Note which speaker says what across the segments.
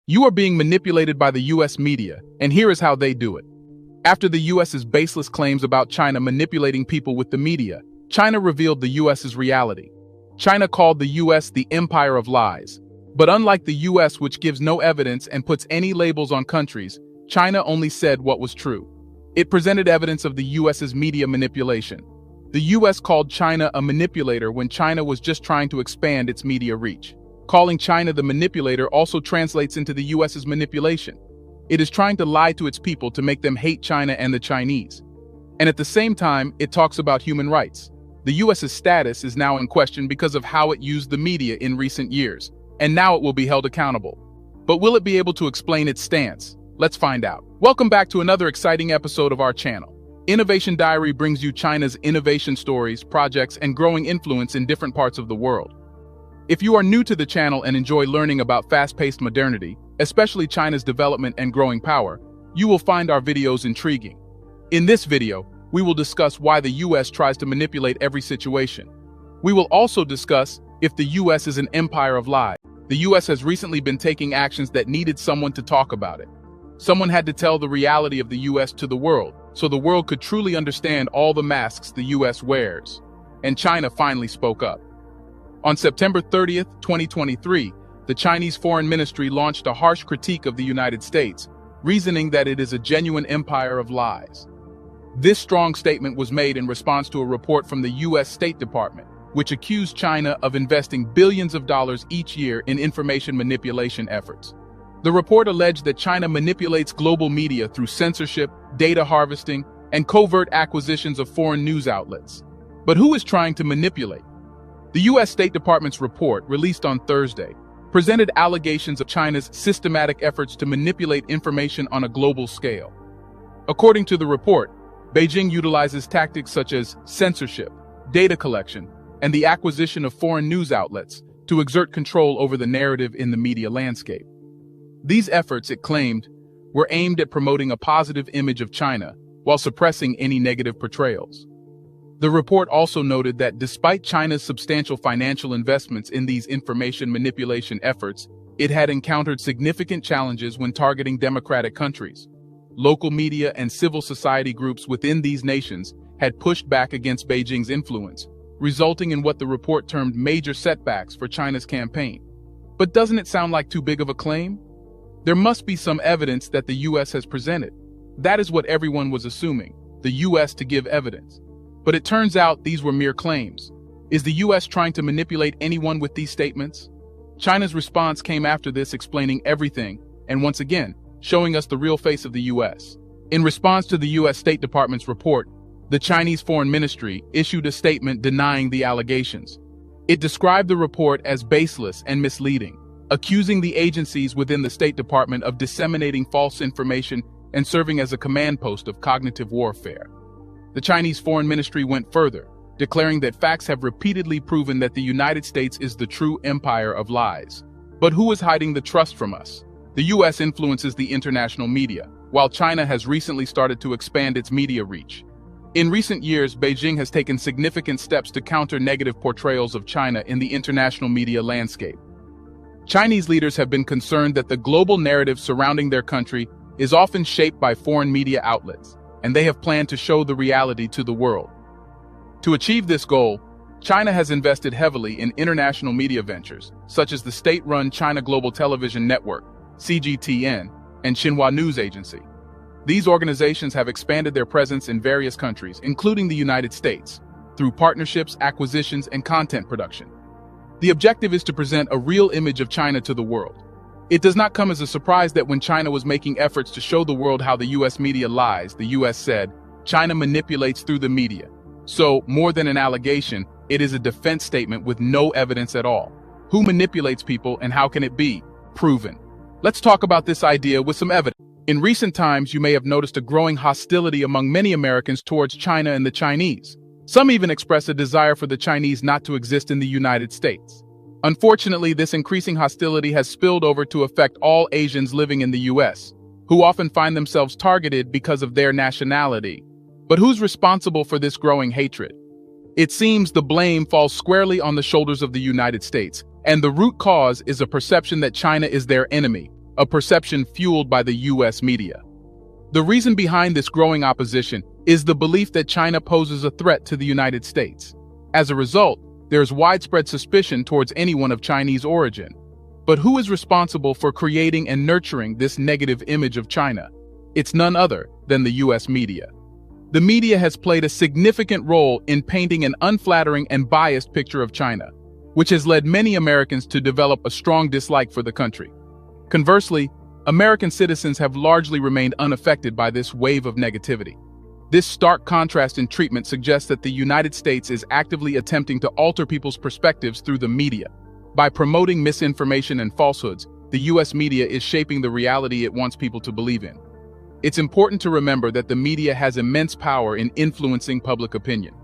Speaker 1: You are being manipulated by the US media, and here is how they do it. After the US's baseless claims about China manipulating people with the media, China revealed the US's reality. China called the US the empire of lies. But unlike the US, which gives no evidence and puts any labels on countries, China only said what was true. It presented evidence of the US's media manipulation. The US called China a manipulator when China was just trying to expand its media reach. Calling China the manipulator also translates into the US's manipulation. It is trying to lie to its people to make them hate China and the Chinese. And at the same time, it talks about human rights. The US's status is now in question because of how it used the media in recent years, and now it will be held accountable. But will it be able to explain its stance? Let's find out. Welcome back to another exciting episode of our channel. Innovation Diary brings you China's innovation stories, projects, and growing influence in different parts of the world. If you are new to the channel and enjoy learning about fast-paced modernity, especially China's development and growing power, you will find our videos intriguing. In this video, we will discuss why the US tries to manipulate every situation. We will also discuss if the US is an empire of lies. The US has recently been taking actions that needed someone to talk about it. Someone had to tell the reality of the US to the world, so the world could truly understand all the masks the US wears. And China finally spoke up. On September 30th, 2023, the Chinese Foreign Ministry launched a harsh critique of the United States, reasoning that it is a genuine empire of lies. This strong statement was made in response to a report from the US State Department, which accused China of investing billions of dollars each year in information manipulation efforts. The report alleged that China manipulates global media through censorship, data harvesting, and covert acquisitions of foreign news outlets. But who is trying to manipulate? The US State Department's report, released on Thursday, presented allegations of China's systematic efforts to manipulate information on a global scale. According to the report, Beijing utilizes tactics such as censorship, data collection, and the acquisition of foreign news outlets to exert control over the narrative in the media landscape. These efforts, it claimed, were aimed at promoting a positive image of China while suppressing any negative portrayals. The report also noted that despite China's substantial financial investments in these information manipulation efforts, it had encountered significant challenges when targeting democratic countries. Local media and civil society groups within these nations had pushed back against Beijing's influence, resulting in what the report termed major setbacks for China's campaign. But doesn't it sound like too big of a claim? There must be some evidence that the US has presented. That is what everyone was assuming, the US to give evidence. But it turns out these were mere claims. Is the US trying to manipulate anyone with these statements? China's response came after this, explaining everything, and once again, showing us the real face of the US. In response to the US State Department's report, the Chinese Foreign Ministry issued a statement denying the allegations. It described the report as baseless and misleading, accusing the agencies within the State Department of disseminating false information and serving as a command post of cognitive warfare. The Chinese Foreign Ministry went further, declaring that facts have repeatedly proven that the United States is the true empire of lies. But who is hiding the trust from us? The US influences the international media, while China has recently started to expand its media reach. In recent years, Beijing has taken significant steps to counter negative portrayals of China in the international media landscape. Chinese leaders have been concerned that the global narrative surrounding their country is often shaped by foreign media outlets, and they have planned to show the reality to the world. To achieve this goal, China has invested heavily in international media ventures, such as the state-run China Global Television Network, CGTN, and Xinhua News Agency. These organizations have expanded their presence in various countries, including the United States, through partnerships, acquisitions, and content production. The objective is to present a real image of China to the world. It does not come as a surprise that when China was making efforts to show the world how the US media lies, the US said, China manipulates through the media. So, more than an allegation, it is a defense statement with no evidence at all. Who manipulates people and how can it be proven? Let's talk about this idea with some evidence. In recent times, you may have noticed a growing hostility among many Americans towards China and the Chinese. Some even express a desire for the Chinese not to exist in the United States. Unfortunately, this increasing hostility has spilled over to affect all Asians living in the US, who often find themselves targeted because of their nationality. But who's responsible for this growing hatred? It seems the blame falls squarely on the shoulders of the United States, and the root cause is a perception that China is their enemy. a perception fueled by the US media. The reason behind this growing opposition is the belief that China poses a threat to the United States. As a result, there is widespread suspicion towards anyone of Chinese origin. But who is responsible for creating and nurturing this negative image of China? It's none other than the US media. The media has played a significant role in painting an unflattering and biased picture of China, which has led many Americans to develop a strong dislike for the country. Conversely, American citizens have largely remained unaffected by this wave of negativity. This stark contrast in treatment suggests that the United States is actively attempting to alter people's perspectives through the media. By promoting misinformation and falsehoods, the US media is shaping the reality it wants people to believe in. It's important to remember that the media has immense power in influencing public opinion.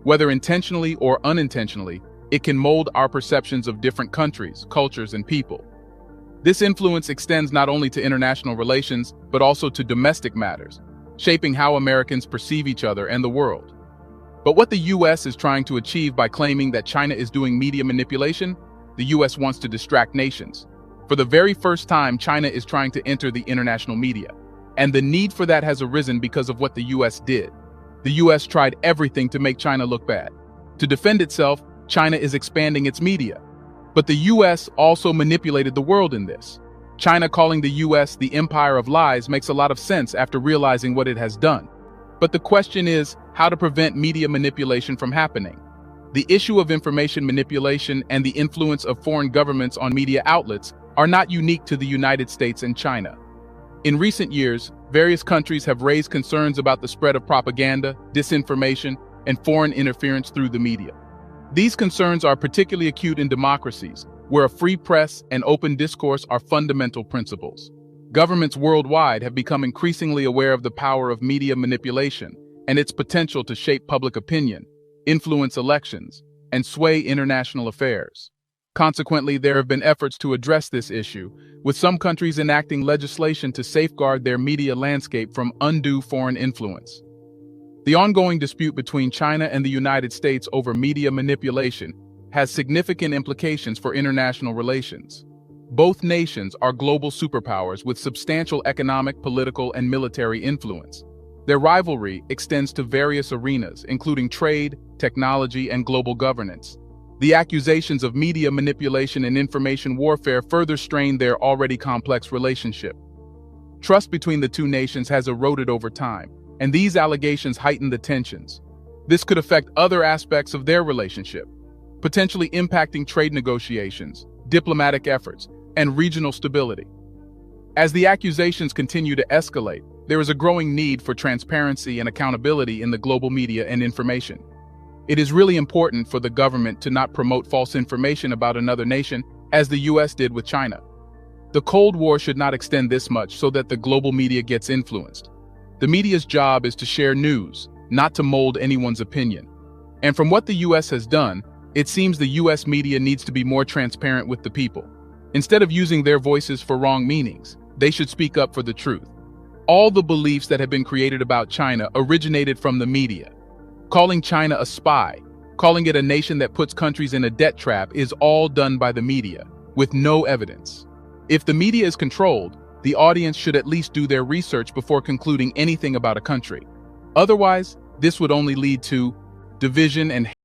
Speaker 1: Whether intentionally or unintentionally, it can mold our perceptions of different countries, cultures, and people. This influence extends not only to international relations, but also to domestic matters, shaping how Americans perceive each other and the world. But what the US is trying to achieve by claiming that China is doing media manipulation, the US wants to distract nations. For the very first time, China is trying to enter the international media. And the need for that has arisen because of what the US did. The US tried everything to make China look bad. To defend itself, China is expanding its media. But the US also manipulated the world in this. China calling the US the empire of lies makes a lot of sense after realizing what it has done. But the question is how to prevent media manipulation from happening. The issue of information manipulation and the influence of foreign governments on media outlets are not unique to the United States and China. In recent years, various countries have raised concerns about the spread of propaganda, disinformation, and foreign interference through the media. These concerns are particularly acute in democracies, where a free press and open discourse are fundamental principles. Governments worldwide have become increasingly aware of the power of media manipulation and its potential to shape public opinion, influence elections, and sway international affairs. Consequently, there have been efforts to address this issue, with some countries enacting legislation to safeguard their media landscape from undue foreign influence. The ongoing dispute between China and the United States over media manipulation has significant implications for international relations. Both nations are global superpowers with substantial economic, political, and military influence. Their rivalry extends to various arenas, including trade, technology, and global governance. The accusations of media manipulation and information warfare further strain their already complex relationship. Trust between the two nations has eroded over time, and these allegations heighten the tensions. This could affect other aspects of their relationship, potentially impacting trade negotiations, diplomatic efforts, and regional stability. As the accusations continue to escalate, there is a growing need for transparency and accountability in the global media and information. It is really important for the government to not promote false information about another nation, as the US did with China. The Cold War should not extend this much so that the global media gets influenced. The media's job is to share news, not to mold anyone's opinion. And from what the US has done, it seems the US media needs to be more transparent with the people. Instead of using their voices for wrong meanings, they should speak up for the truth. All the beliefs that have been created about China originated from the media. Calling China a spy, calling it a nation that puts countries in a debt trap is all done by the media, with no evidence. If the media is controlled, the audience should at least do their research before concluding anything about a country. Otherwise, this would only lead to division and